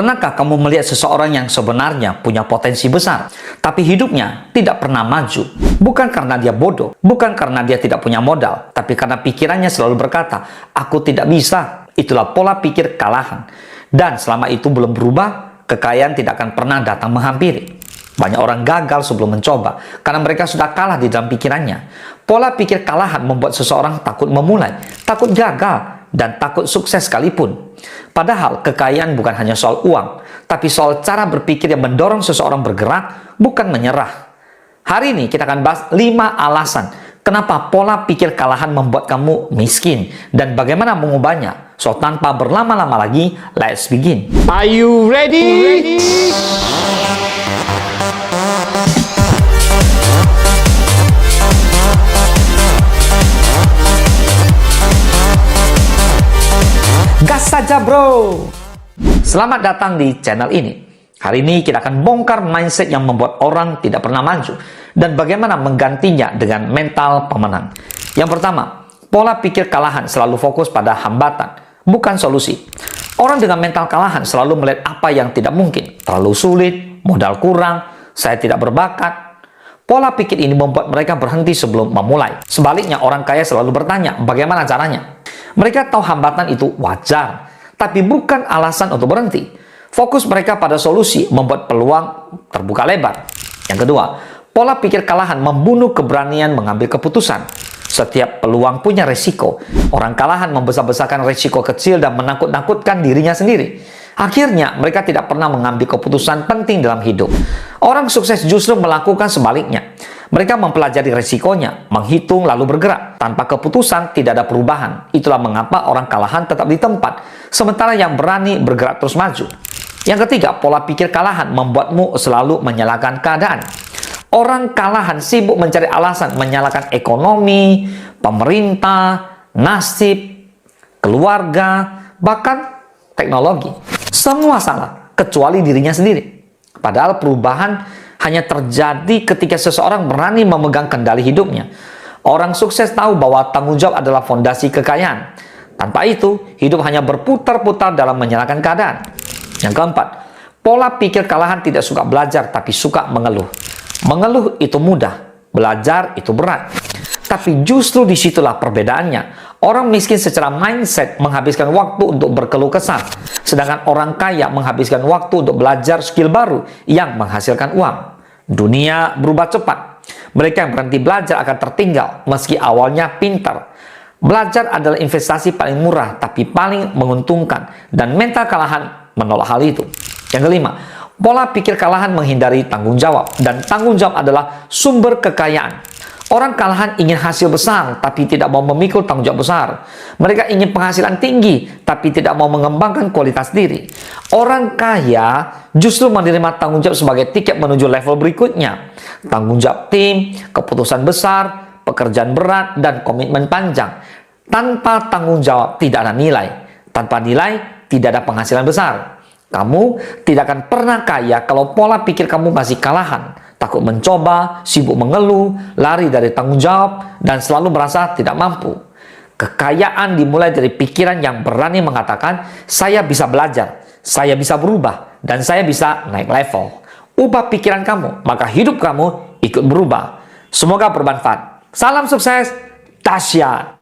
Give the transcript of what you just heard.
Pernahkah kamu melihat seseorang yang sebenarnya punya potensi besar, tapi hidupnya tidak pernah maju? Bukan karena dia bodoh, bukan karena dia tidak punya modal, tapi karena pikirannya selalu berkata, aku tidak bisa. Itulah pola pikir kalahan. Dan selama itu belum berubah, kekayaan tidak akan pernah datang menghampiri. Banyak orang gagal sebelum mencoba, karena mereka sudah kalah di dalam pikirannya. Pola pikir kalahan membuat seseorang takut memulai, takut gagal, dan takut sukses sekalipun. Padahal kekayaan bukan hanya soal uang, tapi soal cara berpikir yang mendorong seseorang bergerak, bukan menyerah. Hari ini kita akan bahas 5 alasan kenapa pola pikir kalahan membuat kamu miskin dan bagaimana mengubahnya. So, tanpa berlama-lama lagi, let's begin. Are you ready? Gas saja bro! Selamat datang di channel ini. Hari ini kita akan bongkar mindset yang membuat orang tidak pernah maju dan bagaimana menggantinya dengan mental pemenang. Yang pertama, pola pikir kalahan selalu fokus pada hambatan, bukan solusi. Orang dengan mental kalahan selalu melihat apa yang tidak mungkin, terlalu sulit, modal kurang, saya tidak berbakat. Pola pikir ini membuat mereka berhenti sebelum memulai. Sebaliknya, orang kaya selalu bertanya, bagaimana caranya? Mereka tahu hambatan itu wajar, tapi bukan alasan untuk berhenti. Fokus mereka pada solusi membuat peluang terbuka lebar. Yang kedua, pola pikir kalahan membunuh keberanian mengambil keputusan. Setiap peluang punya resiko. Orang kalahan membesar-besarkan resiko kecil dan menakut-nakutkan dirinya sendiri. Akhirnya, mereka tidak pernah mengambil keputusan penting dalam hidup. Orang sukses justru melakukan sebaliknya. Mereka mempelajari resikonya, menghitung lalu bergerak. Tanpa keputusan tidak ada perubahan. Itulah mengapa orang kalahan tetap di tempat, sementara yang berani bergerak terus maju. Yang ketiga, pola pikir kalahan membuatmu selalu menyalahkan keadaan. Orang kalahan sibuk mencari alasan menyalahkan ekonomi, pemerintah, nasib, keluarga, bahkan teknologi. Semua salah, kecuali dirinya sendiri. Padahal perubahan hanya terjadi ketika seseorang berani memegang kendali hidupnya. Orang sukses tahu bahwa tanggung jawab adalah fondasi kekayaan. Tanpa itu, hidup hanya berputar-putar dalam menyalahkan keadaan. Yang keempat, pola pikir kalahan tidak suka belajar tapi suka mengeluh. Mengeluh itu mudah, belajar itu berat. Tapi justru disitulah perbedaannya. Orang miskin secara mindset menghabiskan waktu untuk berkeluh kesah, sedangkan orang kaya menghabiskan waktu untuk belajar skill baru yang menghasilkan uang. Dunia berubah cepat. Mereka yang berhenti belajar akan tertinggal meski awalnya pintar. Belajar adalah investasi paling murah tapi paling menguntungkan, dan mental kalahan menolak hal itu. Yang kelima, pola pikir kalahan menghindari tanggung jawab, dan tanggung jawab adalah sumber kekayaan. Orang kalahan ingin hasil besar, tapi tidak mau memikul tanggung jawab besar. Mereka ingin penghasilan tinggi, tapi tidak mau mengembangkan kualitas diri. Orang kaya justru menerima tanggung jawab sebagai tiket menuju level berikutnya. Tanggung jawab tim, keputusan besar, pekerjaan berat, dan komitmen panjang. Tanpa tanggung jawab tidak ada nilai. Tanpa nilai tidak ada penghasilan besar. Kamu tidak akan pernah kaya kalau pola pikir kamu masih kalahan. Takut mencoba, sibuk mengeluh, lari dari tanggung jawab, dan selalu merasa tidak mampu. Kekayaan dimulai dari pikiran yang berani mengatakan, saya bisa belajar, saya bisa berubah, dan saya bisa naik level. Ubah pikiran kamu, maka hidup kamu ikut berubah. Semoga bermanfaat. Salam sukses, dahsyat.